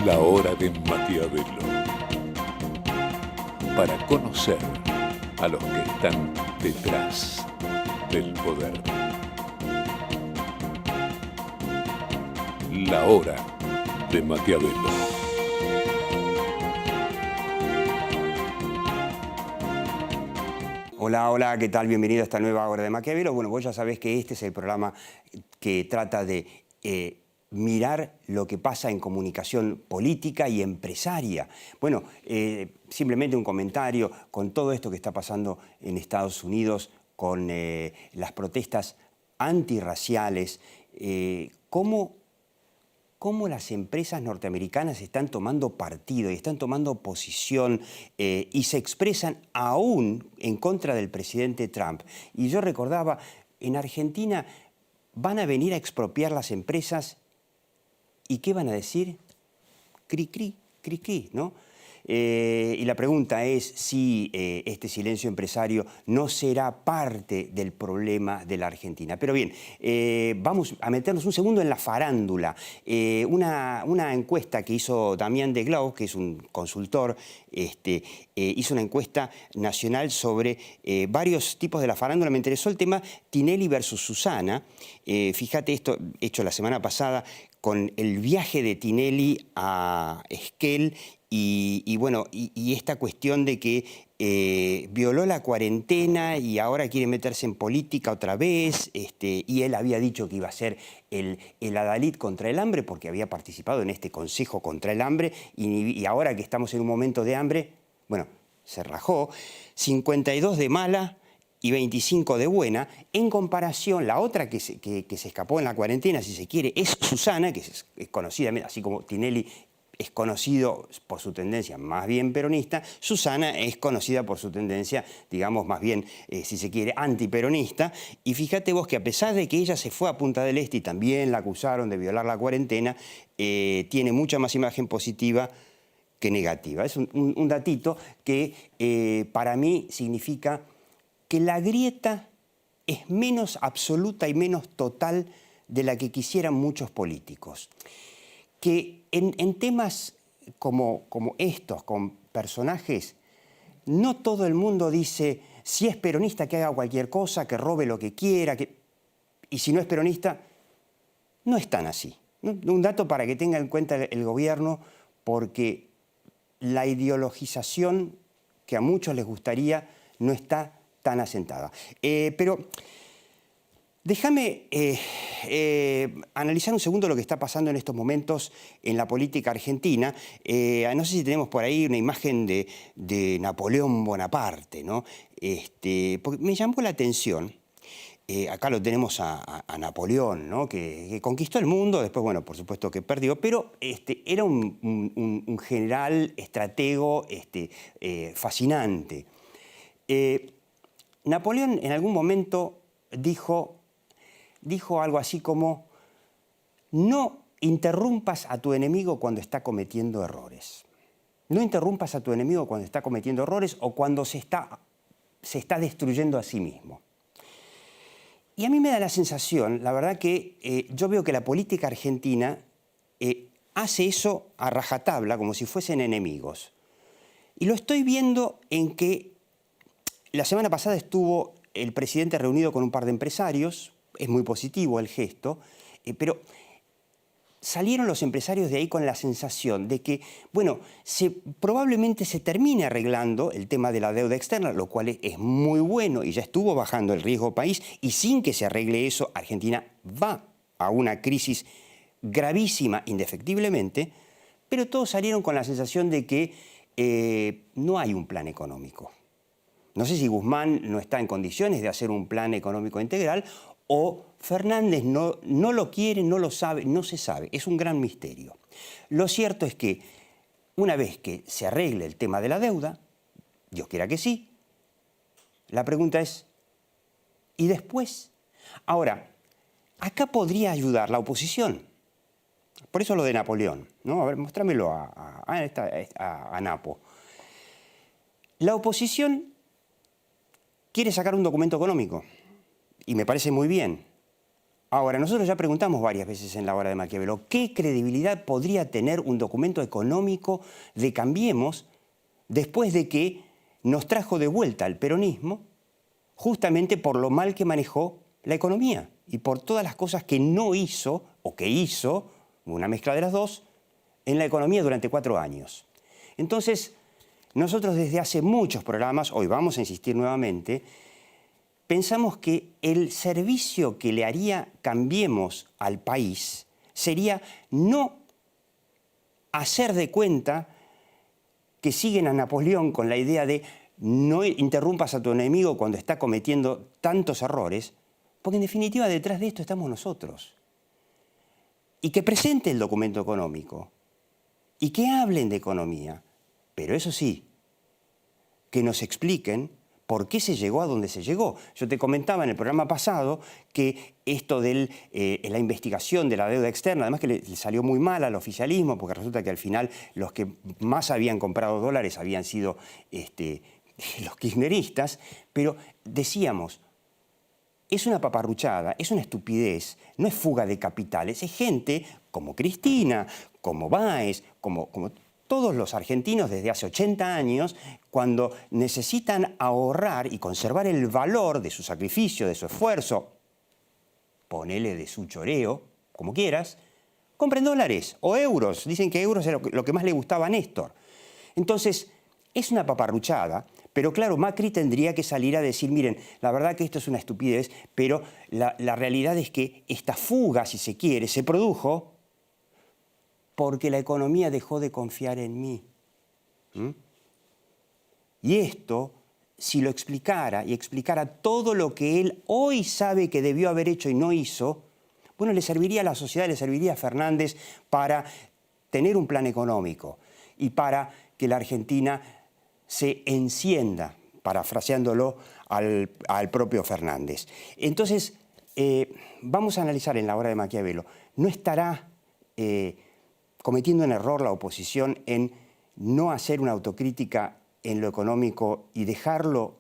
La hora de Maquiavelo. Para conocer a los que están detrás del poder. La hora de Maquiavelo. Hola, hola, ¿qué tal? Bienvenido a esta nueva hora de Maquiavelo. Bueno, vos ya sabés que este es el programa que trata de mirar lo que pasa en comunicación política y empresaria. Bueno, simplemente un comentario con todo esto que está pasando en Estados Unidos, con las protestas antirraciales, cómo las empresas norteamericanas están tomando partido y están tomando posición y se expresan aún en contra del presidente Trump. Y yo recordaba, en Argentina van a venir a expropiar las empresas y ¿qué van a decir? Cri, cri, cri, cri, ¿no? Y la pregunta es si este silencio empresario no será parte del problema de la Argentina. Pero bien, vamos a meternos un segundo en la farándula. Una encuesta que hizo Damián de Glau, que es un consultor, hizo una encuesta nacional sobre varios tipos de la farándula. Me interesó el tema Tinelli versus Susana. Fíjate esto, hecho la semana pasada, con el viaje de Tinelli a Esquel y esta cuestión de que violó la cuarentena y ahora quiere meterse en política otra vez, y él había dicho que iba a ser el adalid contra el hambre porque había participado en este consejo contra el hambre y ahora que estamos en un momento de hambre, bueno, se rajó. 52 de mala y 25 de buena. En comparación, la otra que se escapó en la cuarentena, si se quiere, es Susana, que es conocida, así como Tinelli es conocido por su tendencia más bien peronista, Susana es conocida por su tendencia, digamos, más bien, si se quiere, antiperonista. Y fíjate vos que a pesar de que ella se fue a Punta del Este y también la acusaron de violar la cuarentena, tiene mucha más imagen positiva que negativa. Es un datito que para mí significa que la grieta es menos absoluta y menos total de la que quisieran muchos políticos. Que en temas como estos, con personajes, no todo el mundo dice, si es peronista que haga cualquier cosa, que robe lo que quiera, y si no es peronista, no es tan así. Un dato para que tenga en cuenta el gobierno, porque la ideologización que a muchos les gustaría no está tan asentada. Pero déjame analizar un segundo lo que está pasando en estos momentos en la política argentina. No sé si tenemos por ahí una imagen de Napoleón Bonaparte, ¿no? Porque me llamó la atención. Acá lo tenemos a Napoleón, ¿no? que conquistó el mundo, después, bueno, por supuesto que perdió, pero era un general estratego fascinante. Napoleón en algún momento dijo algo así como: no interrumpas a tu enemigo cuando está cometiendo errores. No interrumpas a tu enemigo cuando está cometiendo errores o cuando se está destruyendo a sí mismo. Y a mí me da la sensación, la verdad, que yo veo que la política argentina hace eso a rajatabla, como si fuesen enemigos. Y lo estoy viendo en que la semana pasada estuvo el presidente reunido con un par de empresarios, es muy positivo el gesto, pero salieron los empresarios de ahí con la sensación de que, bueno, probablemente se termine arreglando el tema de la deuda externa, lo cual es muy bueno y ya estuvo bajando el riesgo país, y sin que se arregle eso, Argentina va a una crisis gravísima, indefectiblemente, pero todos salieron con la sensación de que no hay un plan económico. No sé si Guzmán no está en condiciones de hacer un plan económico integral o Fernández no lo quiere, no lo sabe, no se sabe. Es un gran misterio. Lo cierto es que una vez que se arregle el tema de la deuda, Dios quiera que sí, la pregunta es, ¿y después? Ahora, acá podría ayudar la oposición. Por eso lo de Napoleón, ¿no? A ver, mostrámelo a Napo. La oposición quiere sacar un documento económico y me parece muy bien. Ahora, nosotros ya preguntamos varias veces en la hora de Maquiavelo, ¿qué credibilidad podría tener un documento económico de Cambiemos después de que nos trajo de vuelta al peronismo justamente por lo mal que manejó la economía y por todas las cosas que no hizo, o que hizo, una mezcla de las dos, en la economía durante 4 años? Entonces, nosotros desde hace muchos programas, hoy vamos a insistir nuevamente, pensamos que el servicio que le haría Cambiemos al país sería no hacer de cuenta que siguen a Napoleón con la idea de no interrumpas a tu enemigo cuando está cometiendo tantos errores, porque en definitiva detrás de esto estamos nosotros. Y que presente el documento económico y que hablen de economía, pero eso sí, que nos expliquen por qué se llegó a donde se llegó. Yo te comentaba en el programa pasado que esto de la investigación de la deuda externa, además que le salió muy mal al oficialismo, porque resulta que al final los que más habían comprado dólares habían sido los kirchneristas, pero decíamos, es una paparruchada, es una estupidez, no es fuga de capitales, es gente como Cristina, como Báez, como todos los argentinos desde hace 80 años, cuando necesitan ahorrar y conservar el valor de su sacrificio, de su esfuerzo, ponele de su choreo, como quieras, compren dólares o euros. Dicen que euros era lo que más le gustaba a Néstor. Entonces, es una paparruchada, pero claro, Macri tendría que salir a decir, miren, la verdad que esto es una estupidez, pero la realidad es que esta fuga, si se quiere, se produjo porque la economía dejó de confiar en mí. Y esto, si lo explicara y explicara todo lo que él hoy sabe que debió haber hecho y no hizo, bueno, le serviría a la sociedad, le serviría a Fernández para tener un plan económico y para que la Argentina se encienda, parafraseándolo al propio Fernández. Entonces, vamos a analizar en la hora de Maquiavelo. ¿No estará cometiendo un error la oposición en no hacer una autocrítica en lo económico y dejarlo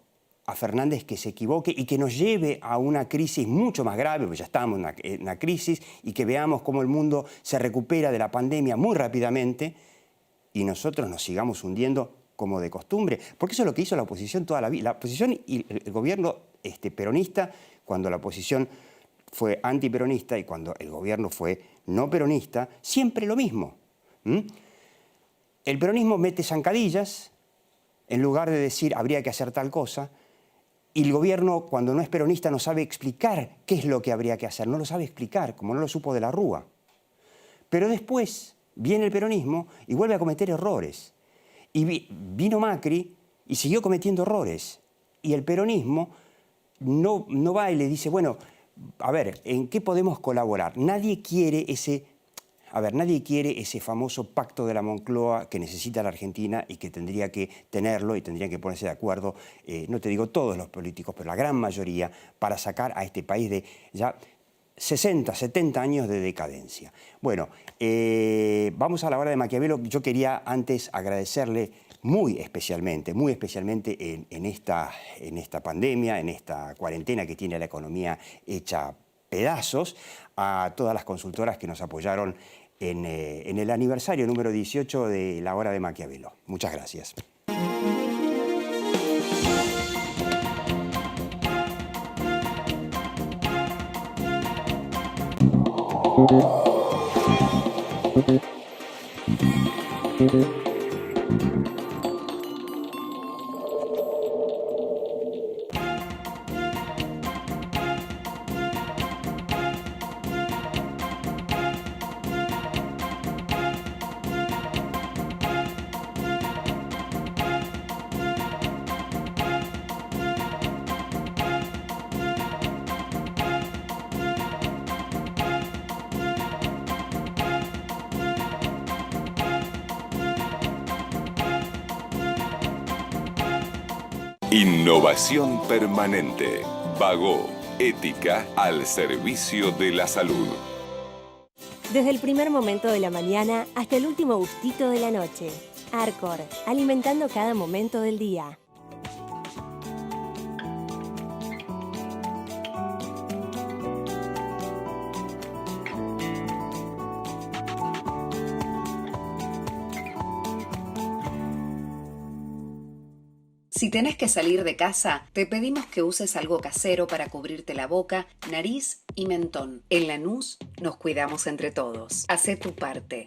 a Fernández que se equivoque y que nos lleve a una crisis mucho más grave, porque ya estamos en una crisis, y que veamos cómo el mundo se recupera de la pandemia muy rápidamente y nosotros nos sigamos hundiendo como de costumbre? Porque eso es lo que hizo la oposición toda la vida. La oposición y el gobierno peronista, cuando la oposición fue antiperonista y cuando el gobierno fue no peronista, siempre lo mismo. El peronismo mete zancadillas en lugar de decir habría que hacer tal cosa, y el gobierno, cuando no es peronista, no sabe explicar qué es lo que habría que hacer, no lo sabe explicar, como no lo supo de la Rúa. Pero después viene el peronismo y vuelve a cometer errores. Y vino Macri y siguió cometiendo errores. Y el peronismo no va y le dice, bueno, a ver, ¿en qué podemos colaborar? Nadie quiere ese famoso pacto de la Moncloa que necesita la Argentina y que tendría que tenerlo y tendrían que ponerse de acuerdo, no te digo todos los políticos, pero la gran mayoría, para sacar a este país de ya 60, 70 años de decadencia. Bueno, vamos a la hora de Maquiavelo. Yo quería antes agradecerle muy especialmente en esta pandemia, en esta cuarentena que tiene la economía hecha pedazos, a todas las consultoras que nos apoyaron en el aniversario número 18 de la hora de Maquiavelo. Muchas gracias. Innovación permanente. Vago. Ética al servicio de la salud. Desde el primer momento de la mañana hasta el último gustito de la noche. Arcor, alimentando cada momento del día. Si tenés que salir de casa, te pedimos que uses algo casero para cubrirte la boca, nariz y mentón. En Lanús nos cuidamos entre todos. Hacé tu parte.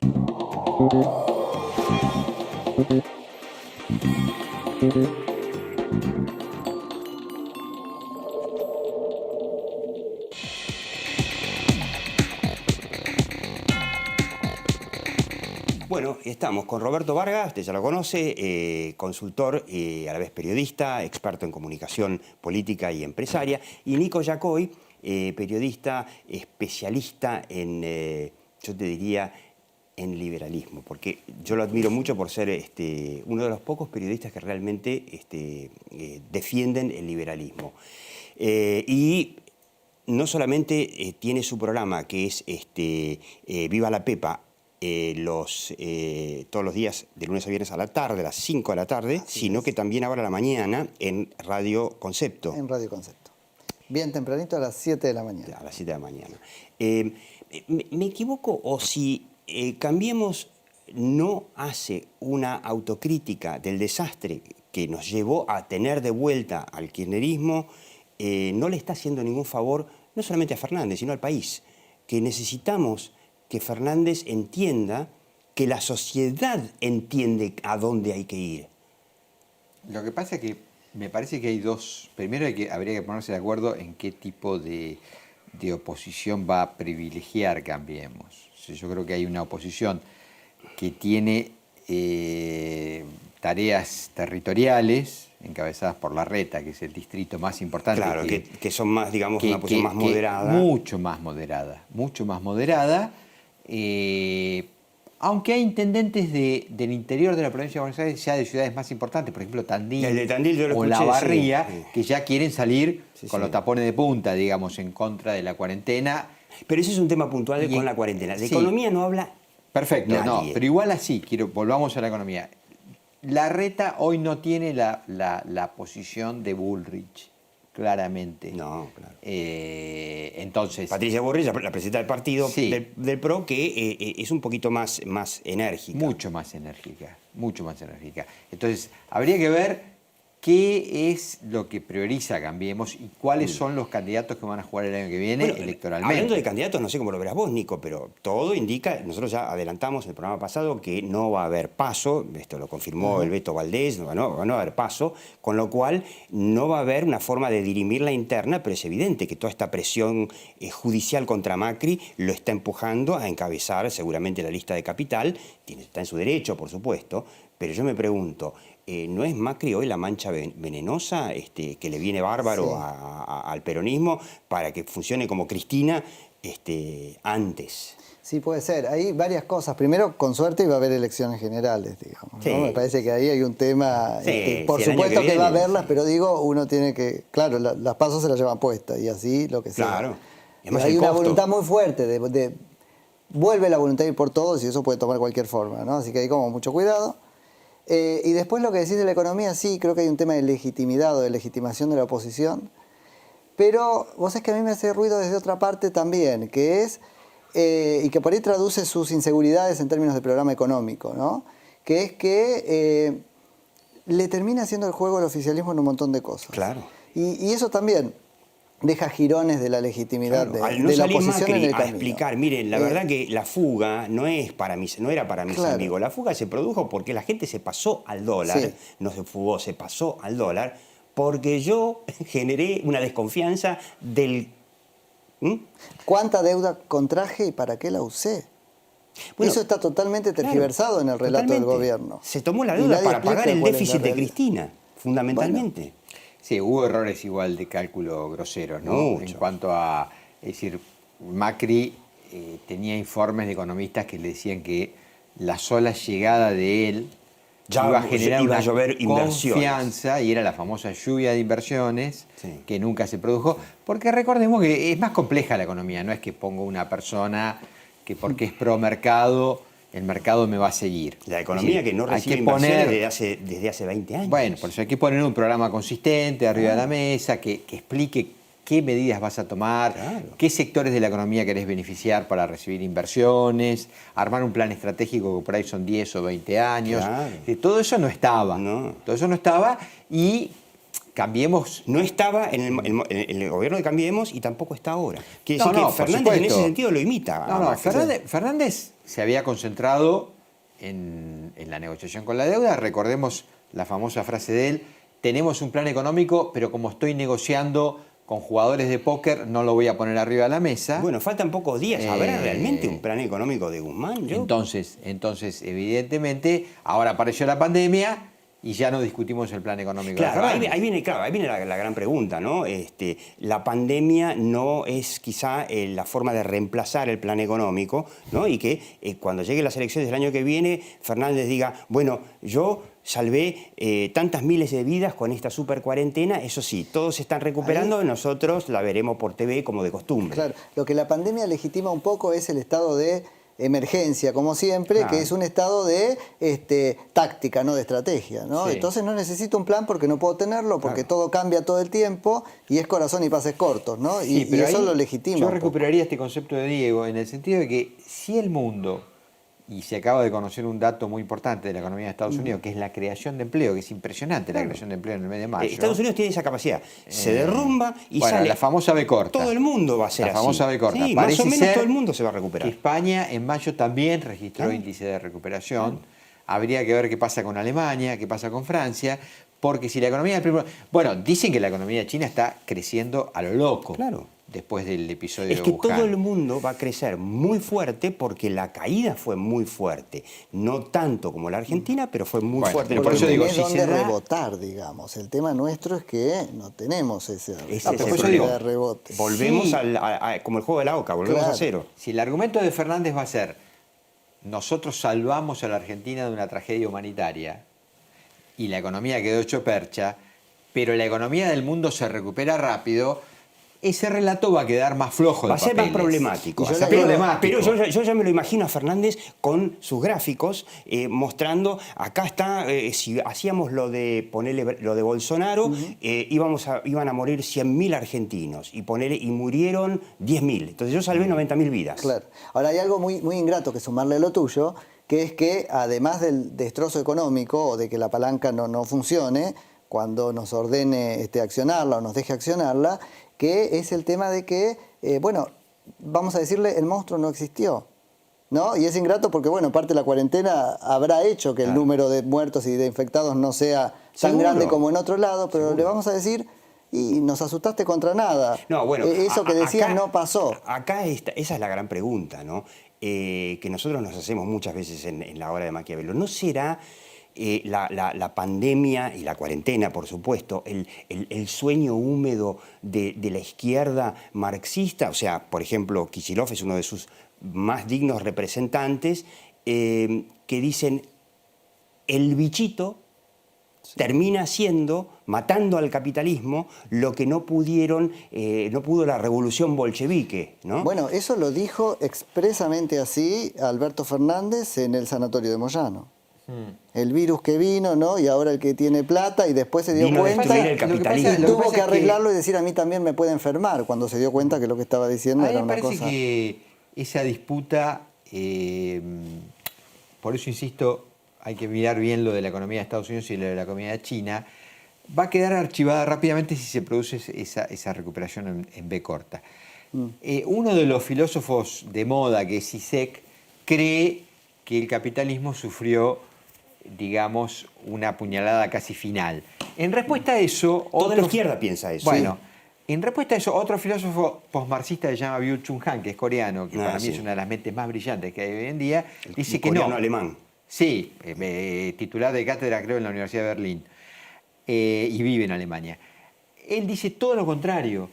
Bueno, estamos con Roberto Vargas, usted ya lo conoce, consultor y a la vez periodista, experto en comunicación política y empresaria, y Nico Yacoy, periodista especialista en, yo te diría, en liberalismo, porque yo lo admiro mucho por ser uno de los pocos periodistas que realmente defienden el liberalismo. Y no solamente tiene su programa, que es Viva la Pepa, todos los días de lunes a viernes a la tarde, a las 5 de la tarde, sino que también ahora a la mañana en Radio Concepto. En Radio Concepto. Bien tempranito a las 7 de la mañana. A las 7 de la mañana. ¿Me equivoco o si Cambiemos no hace una autocrítica del desastre que nos llevó a tener de vuelta al kirchnerismo, no le está haciendo ningún favor no solamente a Fernández, sino al país, que necesitamos que Fernández entienda que la sociedad entiende a dónde hay que ir? Lo que pasa es que me parece que hay dos. Primero habría que ponerse de acuerdo en qué tipo de oposición va a privilegiar Cambiemos. Yo creo que hay una oposición que tiene tareas territoriales encabezadas por Larreta, que es el distrito más importante. Claro, que son más, digamos, una posición más moderada. Mucho más moderada. Aunque hay intendentes del interior de la provincia de Buenos Aires, ya de ciudades más importantes, por ejemplo Tandil, el de Tandil yo lo escuché, La Barría, sí. que ya quieren salir con los tapones de punta, digamos, en contra de la cuarentena. Pero ese es un tema puntual con la cuarentena. De economía no habla perfecto, nadie. No, pero igual así, volvamos a la economía. Larreta hoy no tiene la posición de Bullrich, claramente. No, claro. Entonces, Patricia Bullrich, la presidenta del partido sí, del PRO, que es un poquito más enérgica. Mucho más enérgica. Entonces, habría que ver qué es lo que prioriza Cambiemos y cuáles son los candidatos que van a jugar el año que viene electoralmente. Hablando de candidatos, no sé cómo lo verás vos, Nico, pero todo indica, nosotros ya adelantamos en el programa pasado que no va a haber paso, esto lo confirmó el Beto Valdés, no va a haber paso, con lo cual no va a haber una forma de dirimir la interna, pero es evidente que toda esta presión judicial contra Macri lo está empujando a encabezar seguramente la lista de Capital, está en su derecho, por supuesto, pero yo me pregunto, ¿no es Macri hoy la mancha venenosa que le viene bárbaro al peronismo para que funcione como Cristina antes? Sí, puede ser. Hay varias cosas. Primero, con suerte va a haber elecciones generales, digamos, ¿no? Sí. Me parece que ahí hay un tema, por el año supuesto que va a viene, haberlas, pero digo, uno tiene que, claro, las pasos se las llevan puestas y así lo que sea. Claro. Además, Hay el una costo. voluntad muy fuerte vuelve la voluntad de ir por todos y eso puede tomar cualquier forma, ¿no? Así que hay como mucho cuidado. Y después lo que decís de la economía, sí, creo que hay un tema de legitimidad o de legitimación de la oposición, pero vos sabés que a mí me hace ruido desde otra parte también, que es, y que por ahí traduce sus inseguridades en términos de programa económico, ¿no? Que es que le termina haciendo el juego el oficialismo en un montón de cosas. Claro. Y eso también deja jirones de la legitimidad Al no de la salir oposición Macri en el a camino. explicar, miren, la verdad que la fuga no era para mis Claro. amigos, la fuga se produjo porque la gente se pasó al dólar, Sí. no se fugó, se pasó al dólar, porque yo generé una desconfianza del... ¿Cuánta deuda contraje y para qué la usé? Bueno, eso está totalmente claro, tergiversado en el relato del totalmente. gobierno. Se tomó la Y deuda nadie para explica pagar el cuál es la déficit de realidad. Cristina, fundamentalmente. sí, hubo errores igual de cálculo groseros, ¿no? Mucho. En cuanto a, es decir, Macri tenía informes de economistas que le decían que la sola llegada de él Ya iba a generar iba a una llover inversiones. confianza y era la famosa lluvia de inversiones Sí. que nunca se produjo, porque recordemos que es más compleja la economía, no es que pongo una persona que porque es pro mercado, el mercado me va a seguir. La economía Es decir, que no hay recibe que inversiones poner- desde hace 20 años. Bueno, por eso hay que poner un programa consistente arriba de la mesa, que explique qué medidas vas a tomar, Claro. qué sectores de la economía querés beneficiar para recibir inversiones, armar un plan estratégico que por ahí son 10 o 20 años. Claro. Todo eso no estaba. No. Todo eso no estaba y Cambiemos. No estaba en el gobierno de Cambiemos y tampoco está ahora. Quiere No, decir no, que por Fernández en supuesto. ese sentido lo imita. No, a no, Macri. Fernández se había concentrado en la negociación con la deuda. Recordemos la famosa frase de él: tenemos un plan económico, pero como estoy negociando con jugadores de póker, no lo voy a poner arriba de la mesa. Bueno, faltan pocos días. ¿Habrá Eh, realmente un plan económico de Guzmán? Yo- Entonces, evidentemente, ahora apareció la pandemia y ya no discutimos el plan económico. Claro, de ahí, Fernández. ahí viene la gran pregunta, ¿no? La pandemia no es quizá la forma de reemplazar el plan económico, ¿no? Y que cuando lleguen las elecciones del año que viene, Fernández diga, bueno, yo salvé tantas miles de vidas con esta super cuarentena, eso sí, todos se están recuperando, nosotros la veremos por TV como de costumbre. Claro, lo que la pandemia legitima un poco es el estado de emergencia, como siempre, Claro. que es un estado de táctica, no de estrategia, ¿no? Sí. Entonces no necesito un plan porque no puedo tenerlo, porque Claro. todo cambia todo el tiempo y es corazón y pases cortos, ¿no? Sí, Y pero eso ahí lo legitima. Yo un poco. recuperaría este concepto de Diego en el sentido de que si el mundo, y se acaba de conocer un dato muy importante de la economía de Estados Unidos, que es la creación de empleo, que es impresionante la creación de empleo en el mes de mayo. Estados Unidos tiene esa capacidad, se derrumba y bueno, sale. la famosa B corta. Todo el mundo va a ser La así. famosa B corta. Sí, más Parece o menos ser todo el mundo se va a recuperar. Que España en mayo también registró Claro. índice de recuperación. Habría que ver qué pasa con Alemania, qué pasa con Francia, porque si la economía del primer... Bueno, dicen que la economía china está creciendo a lo loco. Claro. Después del episodio Es de que Wuhan. todo el mundo va a crecer muy fuerte porque la caída fue muy fuerte. No tanto como la Argentina, pero fue muy Bueno, fuerte. pero en el por eso primer digo, tenés momento. si se dónde da- rebotar, digamos. El tema nuestro es que no tenemos esa Ese es capacidad el problema. de rebote. Volvemos Sí. como el juego de la oca, volvemos Claro. a cero. Si el argumento de Fernández va a ser nosotros salvamos a la Argentina de una tragedia humanitaria y la economía quedó hecho percha, pero la economía del mundo se recupera rápido, ese relato va a quedar más flojo de Va a ser más papeles. problemático. Y va a ser Pero, problemático. pero yo ya me lo imagino a Fernández con sus gráficos mostrando, acá está, si hacíamos lo de ponerle lo de Bolsonaro, iban a morir 100.000 argentinos y murieron 10.000. Entonces yo salvé 90.000 vidas. Claro. Ahora hay algo muy, muy ingrato que sumarle a lo tuyo, que es que además del destrozo económico o de que la palanca no funcione, cuando nos ordene accionarla o nos deje accionarla, que es el tema de que, bueno, vamos a decirle, el monstruo no existió, ¿no? Y es ingrato porque, bueno, parte de la cuarentena habrá hecho que el número de muertos y de infectados no sea tan Seguro. grande como en otro lado, pero le vamos a decir, y nos asustaste contra nada. No, bueno, Eso que decías acá- no pasó. Acá esa es la gran pregunta, ¿no? Que nosotros nos hacemos muchas veces en la hora de Maquiavelo. ¿No será la pandemia y la cuarentena, por supuesto, el sueño húmedo de la izquierda marxista? O sea, por ejemplo, Kicillof es uno de sus más dignos representantes, que dicen, el bichito termina siendo, matando al capitalismo, lo que no pudo la revolución bolchevique, ¿no? Bueno, eso lo dijo expresamente así Alberto Fernández en el sanatorio de Moyano. El virus que vino, ¿no? Y ahora el que tiene plata y después se dio Vino a cuenta destruir el y capitalismo. Lo que tuvo pasa que es que- arreglarlo y decir a mí también me puede enfermar cuando se dio cuenta que lo que estaba diciendo A mí era me una parece cosa. que esa disputa, por eso insisto, hay que mirar bien lo de la economía de Estados Unidos y lo de la economía de China, va a quedar archivada rápidamente si se produce esa recuperación en B corta. Uno de los filósofos de moda, que es Zizek, cree que el capitalismo sufrió, digamos, una puñalada casi final. En respuesta a eso... Toda la izquierda piensa eso. Bueno, en respuesta a eso, otro filósofo postmarxista que se llama Byung-Chul Han, que es coreano, que para mí sí. es una de las mentes más brillantes que hay hoy en día, dice que coreano no. alemán. Sí, titular de cátedra creo en la Universidad de Berlín, y vive en Alemania. Él dice todo lo contrario.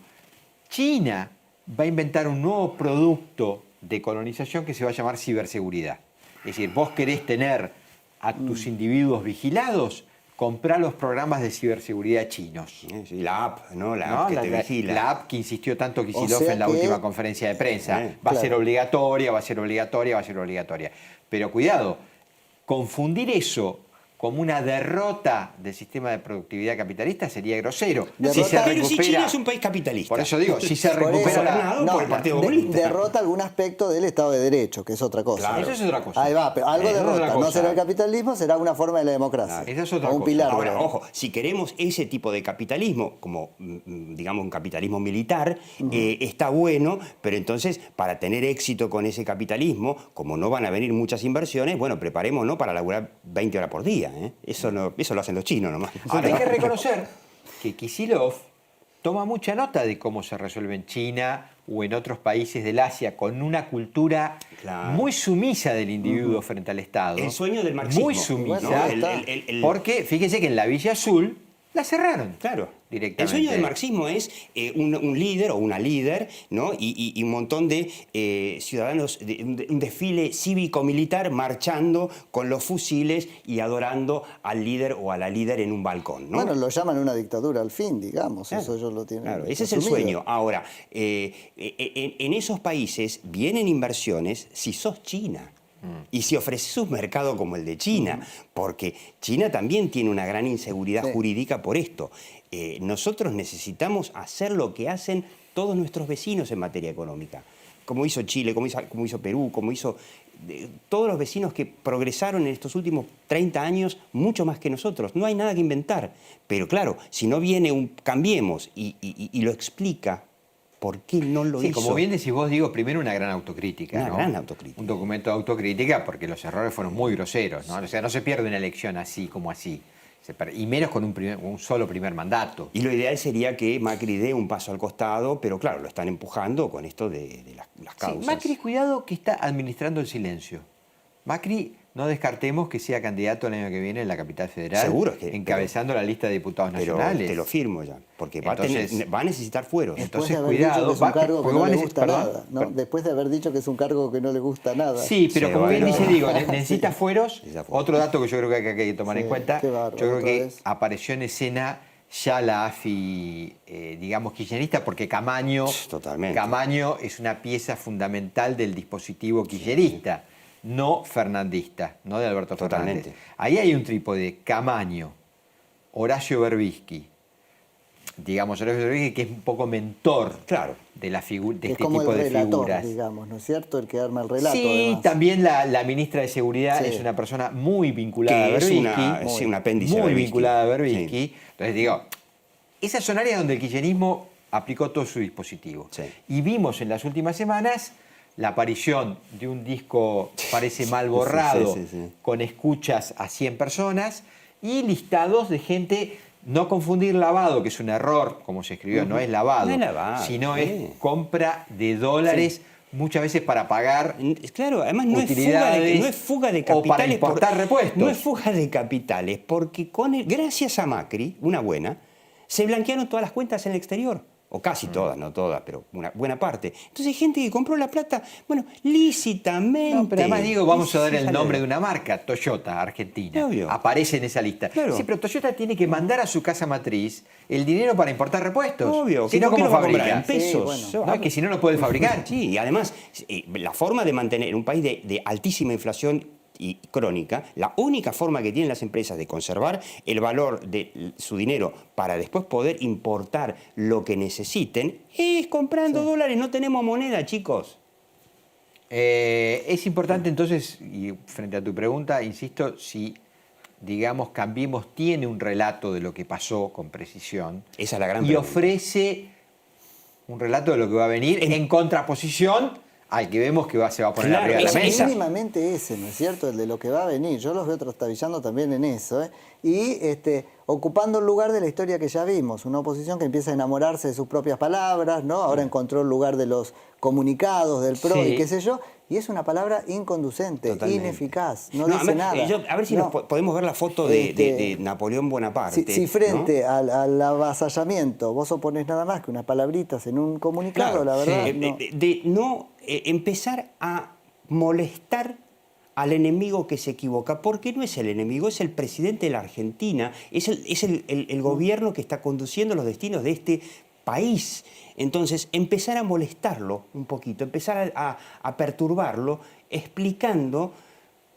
China va a inventar un nuevo producto de colonización que se va a llamar ciberseguridad. Es decir, vos querés tener a tus individuos vigilados, comprá los programas de ciberseguridad chinos. Sí, la app, ¿no? La ¿No? app que te vigila. La app que insistió tanto Kicillof sea en la que- última conferencia de prensa. Va a claro. ser obligatoria, va a ser obligatoria, va a ser obligatoria. Pero cuidado, confundir eso como una derrota del sistema de productividad capitalista sería grosero. Derrota, Pero si China es un país capitalista. Por eso digo, si se Por recupera eso, gobernado por el Partido Comunista. derrota algún aspecto del Estado de Derecho, que es otra cosa. Claro. Eso es otra cosa. Ahí va, pero algo Eso es derrota. otra No cosa. será el capitalismo, será una forma de la democracia. Esa es otra o un cosa. pilar. Ahora, de la- ojo, si queremos ese tipo de capitalismo, como digamos un capitalismo militar, está bueno, pero entonces para tener éxito con ese capitalismo, como no van a venir muchas inversiones, bueno, preparémonos para laburar 20 horas por día. Eso lo hacen los chinos nomás. Ahora, hay que reconocer que Kicillof toma mucha nota de cómo se resuelve en China o en otros países del Asia con una cultura Claro. muy sumisa del individuo frente al Estado. El sueño del marxismo. Muy sumisa. Bueno, ahí está. Porque fíjese que en la Villa Azul la cerraron. Claro. Directamente. El sueño del marxismo es un líder o una líder, ¿no? Y un montón de ciudadanos, un desfile cívico-militar marchando con los fusiles y adorando al líder o a la líder en un balcón, ¿no? Bueno, lo llaman una dictadura al fin, digamos. Claro, Eso ellos lo tienen. claro, ese es el asumido. sueño. Ahora, en esos países vienen inversiones si sos China. Y si ofreces un mercado como el de China, porque China también tiene una gran inseguridad Sí. jurídica por esto. Nosotros necesitamos hacer lo que hacen todos nuestros vecinos en materia económica, como hizo Chile, como hizo Perú, como hizo todos los vecinos que progresaron en estos últimos 30 años mucho más que nosotros. No hay nada que inventar. Pero claro, si no viene un Cambiemos y lo explica, ¿por qué no lo Sí, hizo? como bien decís vos, digo, primero una gran autocrítica. Una ¿no? gran autocrítica. Un documento de autocrítica porque los errores fueron muy groseros, ¿no? O sea, no se pierde una elección así como así. Y menos con un solo primer mandato. Y lo ideal sería que Macri dé un paso al costado, pero claro, lo están empujando con esto de las Sí, causas. Macri, cuidado que está administrando el silencio. Macri, no descartemos que sea candidato el año que viene en la capital federal, Seguro que- encabezando la lista de diputados pero nacionales. te lo firmo ya, porque Entonces- va a necesitar fueros. Entonces, Después de haber cuidado, dicho que es un cargo que porque no va a le neces- gusta perdón, nada, ¿no? perdón. Después de haber dicho que es un cargo que no le gusta nada. Sí, pero Sí, como bien bueno. dice, digo, necesita fueros. Necesita fueros. Otro dato que yo creo que hay que tomar Sí, en cuenta, qué yo bárbaro, creo otra que vez. apareció en escena ya la AFI, digamos, kirchnerista, porque Camaño Totalmente. Camaño es una pieza fundamental del dispositivo kirchnerista, no fernandista, no de Alberto Totalmente. Fernández. Ahí hay un trípode, Camaño, Horacio Berbisky, digamos, Horacio Berbisky que es un poco mentor Claro. de, de Es este como tipo el de relator, figuras. digamos, ¿no es cierto? El que arma el relato. Sí, además. también la ministra de Seguridad Sí. es una persona muy vinculada Que a es Berbisky. sí, un apéndice muy de Berbisky. vinculada a Berbisky. Sí. Entonces digo, esas son áreas donde el kirchnerismo aplicó todo su dispositivo. Sí. Y vimos en las últimas semanas la aparición de un disco, parece mal borrado, sí. con escuchas a 100 personas y listados de gente, no confundir lavado, que es un error, como se escribió, no es lavado, No es lavado, sino sí. es compra de dólares, muchas veces para pagar Claro, además no es utilidades fuga de o para capitales. importar repuestos. No es fuga de capitales, porque gracias a Macri, una buena, se blanquearon todas las cuentas en el exterior. O casi todas, no todas, pero una buena parte. Entonces hay gente que compró la plata, bueno, lícitamente. No, pero además digo, vamos a dar Sí, el sale nombre de- de una marca, Toyota, Argentina. Obvio. Aparece en esa lista. Claro. Sí, pero Toyota tiene que mandar a su casa matriz el dinero para importar repuestos. Obvio, Si no, ¿por qué ¿cómo lo va a comprar? fabrica? En pesos. Sí, bueno. No, es que si no, no puede fabricar. Sí, y además, la forma de mantener un país de altísima inflación y crónica, la única forma que tienen las empresas de conservar el valor de su dinero para después poder importar lo que necesiten es comprando dólares. No tenemos moneda, chicos. Es importante entonces, y frente a tu pregunta, insisto, si, digamos, Cambiemos tiene un relato de lo que pasó con precisión Esa es la gran y pregunta. ofrece un relato de lo que va a venir en contraposición al que vemos que se va a poner Claro, arriba de la esa- mesa. Mínimamente ese, ¿no es cierto? El de lo que va a venir. Yo los veo trastabillando también en eso, ¿eh? Y ocupando el lugar de la historia que ya vimos. Una oposición que empieza a enamorarse de sus propias palabras, ¿no? Ahora encontró el lugar de los comunicados, del PRO Sí. y qué sé yo. Y es una palabra inconducente, Totalmente. ineficaz, no No, dice además, nada. a ver si No. podemos ver la foto de Napoleón Bonaparte. Si frente al avasallamiento vos oponés nada más que unas palabritas en un comunicado, Claro, la verdad, sí. no. De no empezar a molestar al enemigo que se equivoca, porque no es el enemigo, es el presidente de la Argentina, es el gobierno que está conduciendo los destinos de este país. Entonces, empezar a molestarlo un poquito, empezar a perturbarlo, explicando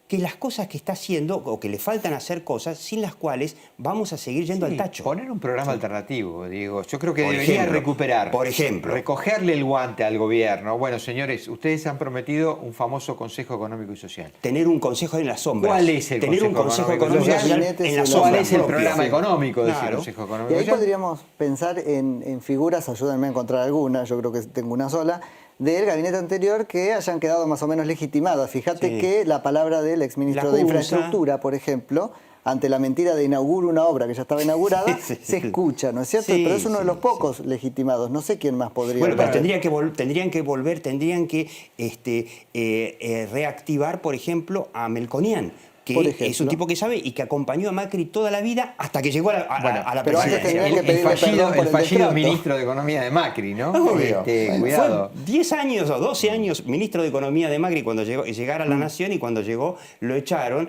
que las cosas que está haciendo o que le faltan hacer cosas sin las cuales vamos a seguir yendo al tacho. Poner un programa alternativo, digo. Yo creo que Por debería ejemplo, recuperar. por ejemplo. Recogerle el guante al gobierno. Bueno, señores, ustedes han prometido un famoso Consejo Económico y Social. Tener un consejo en las sombras. ¿Cuál es el Tener un consejo económico y social gabinetes en y las los sombras. ¿Cuál es el propio. programa económico de ese Claro. Consejo Económico Y y ahí Social? podríamos pensar en figuras, ayúdenme a encontrar alguna, yo creo que tengo una sola, del gabinete anterior que hayan quedado más o menos legitimadas. Fíjate Sí. que la palabra del exministro La de Cunza. Infraestructura, por ejemplo, ante la mentira de inauguro una obra que ya estaba inaugurada, Sí, sí, se sí. escucha, ¿no es cierto? Sí, Pero es uno de sí, los pocos legitimados. No sé quién más podría Bueno, pero hablar. tendrían que reactivar, por ejemplo, a Melconian, que Por es un ejemplo. tipo que sabe y que acompañó a Macri toda la vida hasta que llegó a la pero antes presidencia. tendría que pedirle perdón por El el fallido destrato. ministro de Economía de Macri, ¿no? Obvio. Cuidado. Fue 10 años o 12 años ministro de Economía de Macri cuando llegara a la Nación, y cuando llegó lo echaron.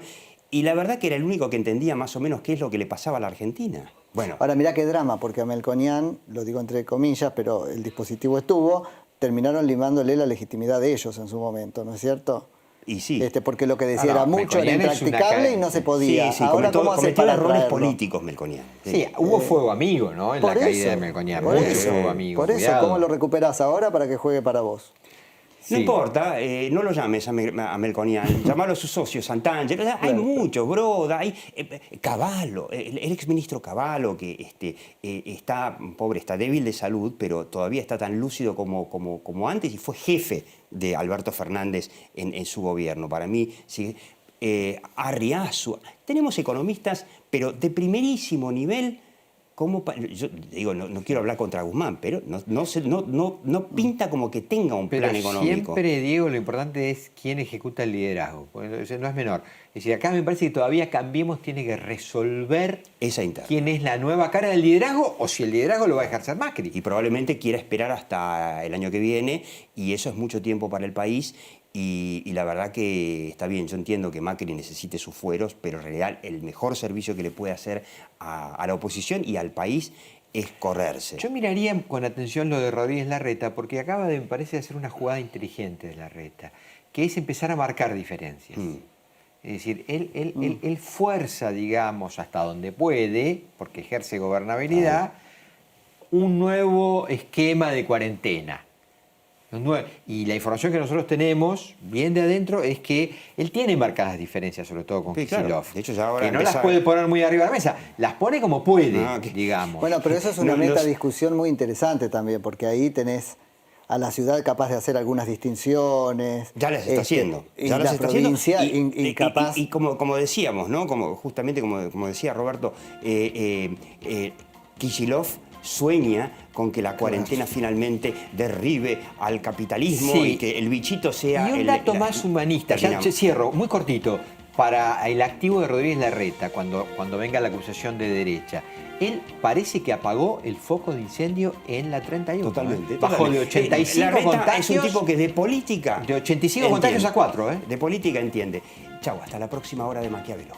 Y la verdad que era el único que entendía más o menos qué es lo que le pasaba a la Argentina. Bueno, Ahora mirá qué drama, porque a Melconian, lo digo entre comillas, pero el dispositivo estuvo, terminaron limándole la legitimidad de ellos en su momento, ¿no es cierto? y sí. Porque lo que decía no, era mucho, era Melconian es una impracticable y no cadena. se podía. Sí, Ahora, ¿cómo hace cometió para errores traerlo? políticos Melconian. Sí, hubo fuego amigo, ¿no? En la caída de Melconian. por Mucho eso, fuego amigo. por eso, cuidado. ¿cómo lo recuperás ahora para que juegue para vos? No Sí. importa, no lo llames a Melconian, llamalo a sus socios, Santangelo. Hay muchos, Broda, hay Cavallo, el exministro Cavallo, que está, pobre, está débil de salud, pero todavía está tan lúcido como antes, y fue jefe de Alberto Fernández en su gobierno. Para mí, sí, Arriazu. Tenemos economistas, pero de primerísimo nivel. Yo digo, no quiero hablar contra Guzmán, pero no pinta como que tenga un Pero plan económico. siempre, Diego, lo importante es quién ejecuta el liderazgo. Pues, no es menor. Es decir, acá me parece que todavía Cambiemos tiene que resolver Esa interna. quién es la nueva cara del liderazgo o si el liderazgo lo va a ejercer Macri. Y probablemente quiera esperar hasta el año que viene, y eso es mucho tiempo para el país. Y la verdad que está bien, yo entiendo que Macri necesite sus fueros, pero en realidad el mejor servicio que le puede hacer a la oposición y al país es correrse. Yo miraría con atención lo de Rodríguez Larreta, porque acaba de, me parece, hacer una jugada inteligente de Larreta, que es empezar a marcar diferencias. Es decir, él fuerza, digamos, hasta donde puede, porque ejerce gobernabilidad, un nuevo esquema de cuarentena. Y la información que nosotros tenemos, bien de adentro, es que él tiene marcadas diferencias, sobre todo con Sí, claro. Kicillof. De hecho, ya ahora que no empieza- las puede poner muy arriba de la mesa, las pone como puede, No, digamos. Bueno, pero eso es una No, los- metadiscusión muy interesante también, porque ahí tenés a la ciudad capaz de hacer algunas distinciones. Ya las está haciendo. Y Ya la las está haciendo. provincia incapaz. Y como decíamos, ¿no? Justamente como decía Roberto, Kicillof sueña con que la cuarentena finalmente derribe al capitalismo Sí. y que el bichito sea... Y un dato más humanista, ya terminamos. cierro, muy cortito, para el activo de Rodríguez Larreta, cuando venga la acusación de derecha. Él parece que apagó el foco de incendio en la 31. Totalmente. Bajó de 85 Larreta contagios. es un tipo que de política... De 85 contagios a 4, ¿eh? De política entiende. Chau, hasta la próxima hora de Maquiavelo.